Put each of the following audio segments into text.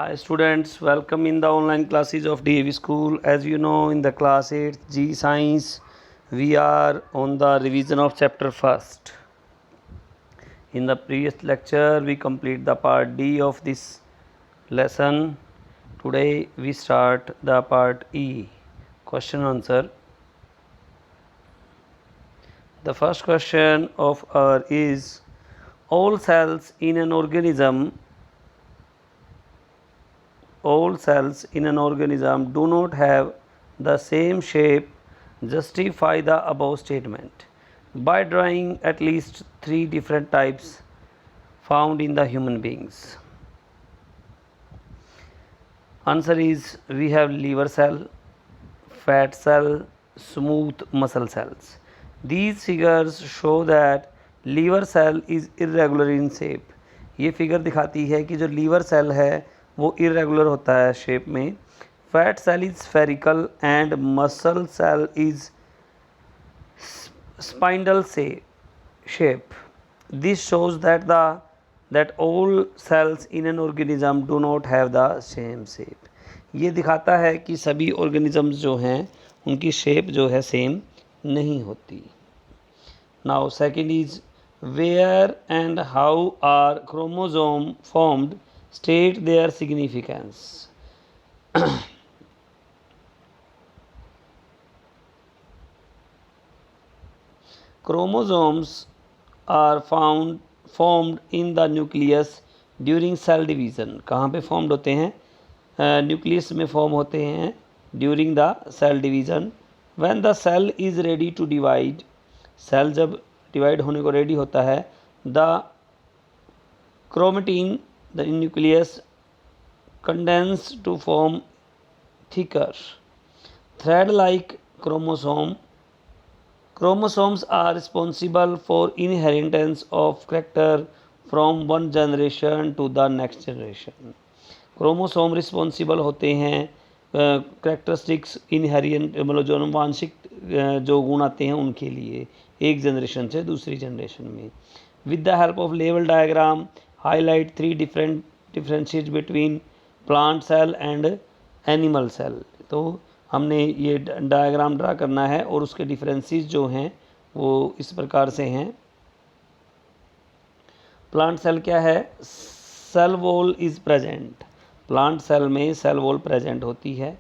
Hi students, welcome in the online classes of DAV School. As you know, in the class 8 G Science, we are on the revision of chapter first. In the previous lecture, we complete the part D of this lesson. Today, we start the part E, question answer. The first question of our is, all cells in an organism do not have the same shape. Justify the above statement by drawing at least 3 different types found in the human beings. Answer is, we have liver cell, fat cell, smooth muscle cells. These figures show that liver cell is irregular in shape. ये figure दिखाती है कि जो liver cell है वो irregular होता है shape में. Fat cell is spherical and muscle cell is spindle shape. This shows that all cells in an organism do not have the same shape. ये दिखाता है कि सभी organisms जो हैं उनकी shape जो है same नहीं होती. Now second is, where and how are chromosome formed? State their significance. Chromosomes are formed in the nucleus during cell division. कहाँ पे formed होते हैं? न्यूक्लियस में फॉर्म होते हैं during the cell division. When the cell is ready to divide, cell जब divide होने को रेडी होता है, the chromatin the nucleus condense to form thicker thread like chromosome. Chromosomes are responsible for inheritance of character from one generation to the next generation. Chromosome responsible होते हैं characteristics इनहेरिएंट मतलब जो अनुवांशिक जो गुण आते हैं उनके लिए एक जनरेशन से दूसरी जनरेशन में. With the help of level diagram highlight 3 differences between plant cell and animal cell. तो हमने ये डायग्राम ड्रा करना है और उसके डिफरेंसेस जो हैं वो इस प्रकार से हैं. प्लांट सेल क्या है? Cell wall is present. Plant cell में सेल वॉल प्रेजेंट होती है,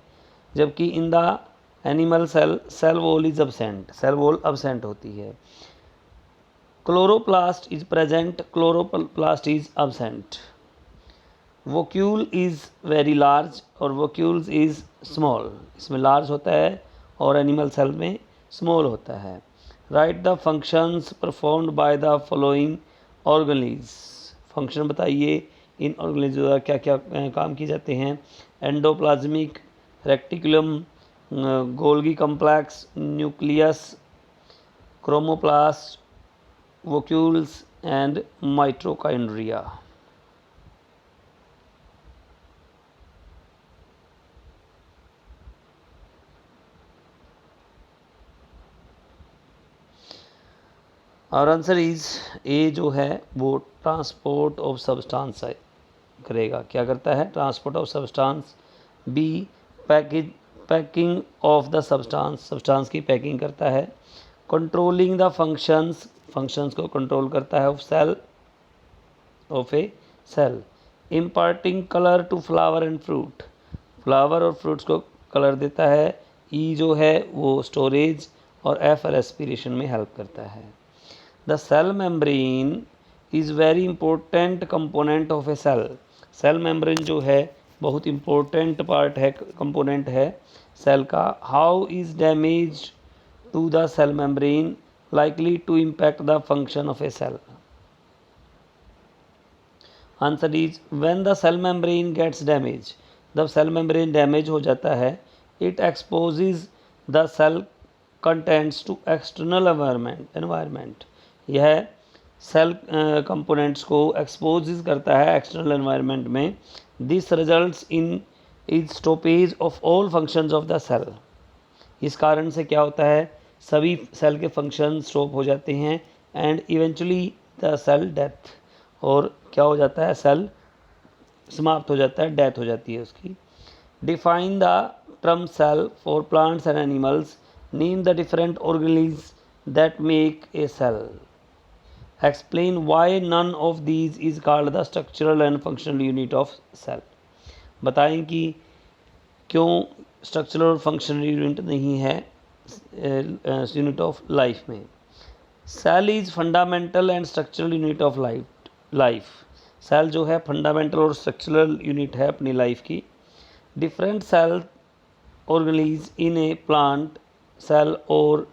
जबकि in the animal cell cell wall is absent. Cell wall absent होती है. Chloroplast is present, chloroplast is absent. Vacuole is very large और vacuoles is small. इसमें large होता है और एनिमल सेल में स्मॉल होता है. Write the functions performed by the following organelles. Function बताइए इन ऑर्गेनेल्स द्वारा क्या क्या काम किए जाते हैं. Endoplasmic reticulum, Golgi complex, nucleus, chromoplast, vacuoles and mitochondria. और आंसर इज़ ए जो है वो ट्रांसपोर्ट ऑफ सब्सटेंस करेगा. क्या करता है? Transport of substance. B packing of the substance की पैकिंग करता है. कंट्रोलिंग द फंक्शंस को कंट्रोल करता है of a cell. Imparting colour to flower and fruit. Flower और फ्रूट्स को कलर देता है. ई जो है वो स्टोरेज और एफ रेस्पिरेशन में हेल्प करता है. The cell membrane is very important component of a cell. Cell membrane जो है बहुत इम्पोर्टेंट पार्ट है, कंपोनेंट है सेल का. How is damage to the cell membrane likely to impact the function of a cell? Answer is when the cell membrane gets damaged. जब सेल मेम्ब्रेन डैमेज हो जाता है, it exposes the cell contents to external environment. यह cell components को expose करता है एक्सटर्नल एनवायरनमेंट में. This results in is stoppage of all functions of the cell. इस कारण से क्या होता है? सभी सेल के फंक्शन स्टॉप हो जाते हैं and eventually the cell death. और क्या हो जाता है? सेल समाप्त हो जाता है, डेथ हो जाती है उसकी। Define the term cell for plants and animals, name the different organelles that make a cell, explain why none of these is called the structural and functional unit of cell. बताएं कि क्यों structural और functional unit नहीं है unit of life में। Cell is fundamental and structural unit of life. Cell जो है fundamental और स्ट्रक्चरल यूनिट है अपनी लाइफ की। Different cell organelles in a plant cell और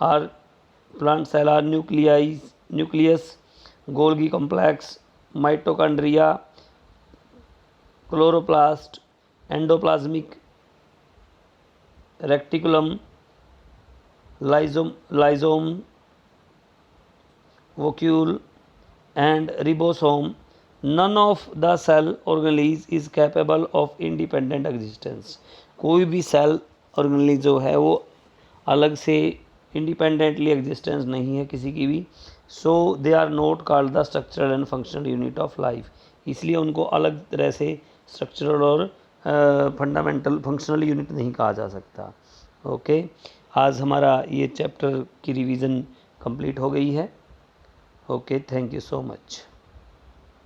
are plant cell are nucleus, Golgi complex, mitochondria, chloroplast, endoplasmic reticulum, lysosome, vacuole and ribosome. None of the cell organelles is capable of independent existence. कोई भी cell organelle जो है वो अलग से independently existence नहीं है किसी की भी। So they are not called the structural and functional unit of life, इसलिए उनको अलग तरह से स्ट्रक्चरल और फंडामेंटल फंक्शनल यूनिट नहीं कहा जा सकता। ओके, आज हमारा ये चैप्टर की रिवीजन कंप्लीट हो गई है। Okay, thank you so much.